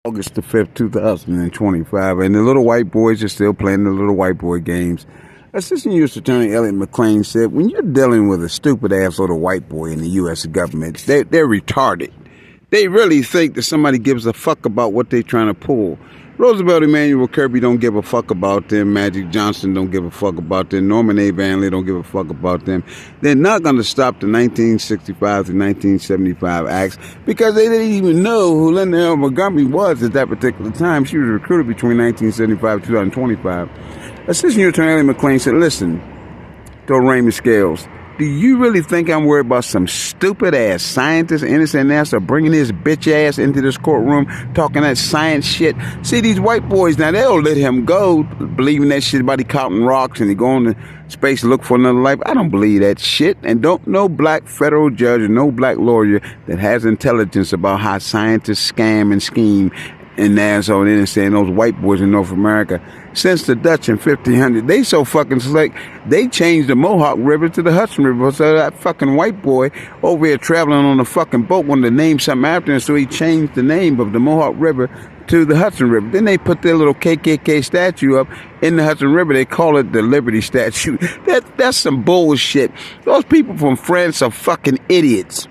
August the 5th, 2025, and the little white boys are still playing the little white boy games. Assistant U.S. Attorney Elliot McClain said, when you're dealing with a stupid-ass little white boy in the U.S. government, they're retarded. They really think that somebody gives a fuck about what they're trying to pull. Roosevelt Emanuel Kirby don't give a fuck about them. Magic Johnson don't give a fuck about them. Norman A. Vanley don't give a fuck about them. They're not going to stop the 1965 to 1975 acts because they didn't even know who Linda L. Montgomery was at that particular time. She was recruited between 1975 and 2025. Assistant U.S. Attorney Elliot McClain said, listen, don't rain the scales. Do you really think I'm worried about some stupid-ass scientist, innocent NASA, bringing his bitch ass into this courtroom, talking that science shit? See, these white boys, now, they'll let him go, believing that shit about he counting rocks and he going to space to look for another life. I don't believe that shit. And don't no black federal judge or no black lawyer that has intelligence about how scientists scam and scheme in NASA and innocent, those white boys in North America. Since the Dutch in 1500, they so fucking slick, they changed the Mohawk River to the Hudson River. So that fucking white boy over here traveling on the fucking boat wanted to name something after him, so he changed the name of the Mohawk River to the Hudson River. Then they put their little KKK statue up in the Hudson River. They call it the Liberty Statue. That's some bullshit. Those people from France are fucking idiots.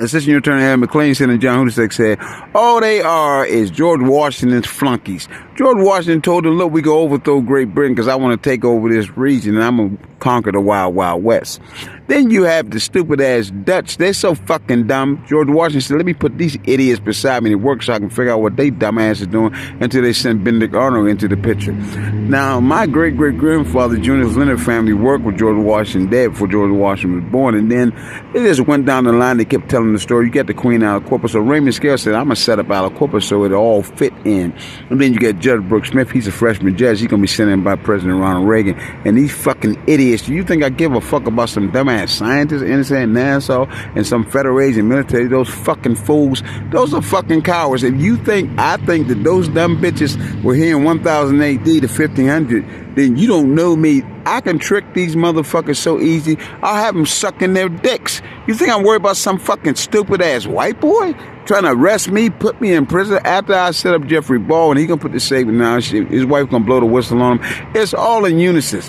Assistant U.S. Attorney Elliot McClain said, and John Husek said, all they are is George Washington's flunkies. George Washington told them, look, we go overthrow Great Britain because I want to take over this region and I'm going to conquer the Wild Wild West. Then you have the stupid-ass Dutch. They're so fucking dumb. George Washington said, let me put these idiots beside me to work so I can figure out what they dumbass are doing until they send Benedict Arnold into the picture. Now, my great-great-grandfather, Junior's Leonard family, worked with George Washington dead before George Washington was born, and then it just went down the line. They kept telling the story. You get the Queen Aliquippa. So Raymond Scale said, I'm going to set up Aliquippa so it all fit in. And then you get Judge Brooks Smith. He's a freshman judge. He's going to be sent in by President Ronald Reagan. And these fucking idiots, do you think I give a fuck about some dumbass scientists, innocent NASA, and some federal agent military? Those fucking fools, those are fucking cowards. If you think I think that those dumb bitches were here in 1000 AD to 1500, then you don't know me. I can trick these motherfuckers so easy. I'll have them sucking their dicks. You think I'm worried about some fucking stupid-ass white boy trying to arrest me, put me in prison after I set up Jeffrey Ball and he gonna put the saving now? His wife gonna blow the whistle on him. It's all in unison.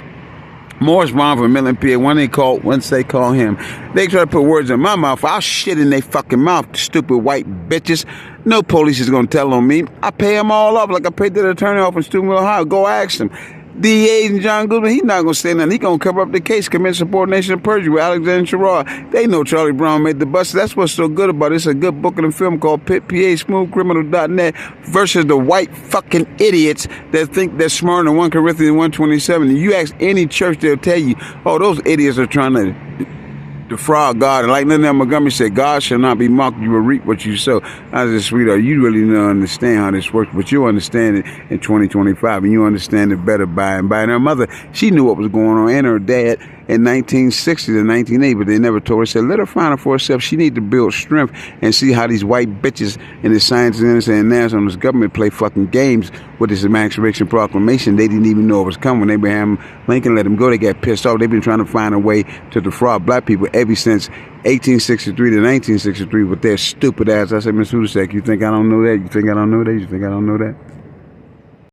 Morris Brown from Midland, PA, once they call him, they try to put words in my mouth. I'll shit in their fucking mouth, stupid white bitches. No police is gonna tell on me. I pay them all up like I paid the attorney off in Steubenville, Ohio. Go ask them. DA and John Goodman, he's not going to say nothing. He's going to cover up the case, commit subordination and perjury with Alexander Sherrod. They know Charlie Brown made the bust. That's what's so good about it. It's a good book and a film called Pitt, PA, smoothcriminal.net versus the white fucking idiots that think they're smarter than 1 Corinthians 1:27. And you ask any church, they'll tell you, oh, those idiots are trying to defraud God. And like Linda L. Montgomery said, God shall not be mocked. You will reap what you sow. I said, sweetheart, you really don't understand how this works, but you understand it in 2025, and you understand it better by and by. And her mother, she knew what was going on, and her dad in 1960 to 1980, but they never told her. Said, let her find it for herself. She need to build strength and see how these white bitches and the science and NASA and this government play fucking games with this Emancipation Proclamation. They didn't even know it was coming. When Abraham Lincoln let them go, they got pissed off. They've been trying to find a way to defraud black people ever since 1863 to 1963 with their stupid ass. I said, Ms. Hudusek, you think I don't know that? You think I don't know that? You think I don't know that?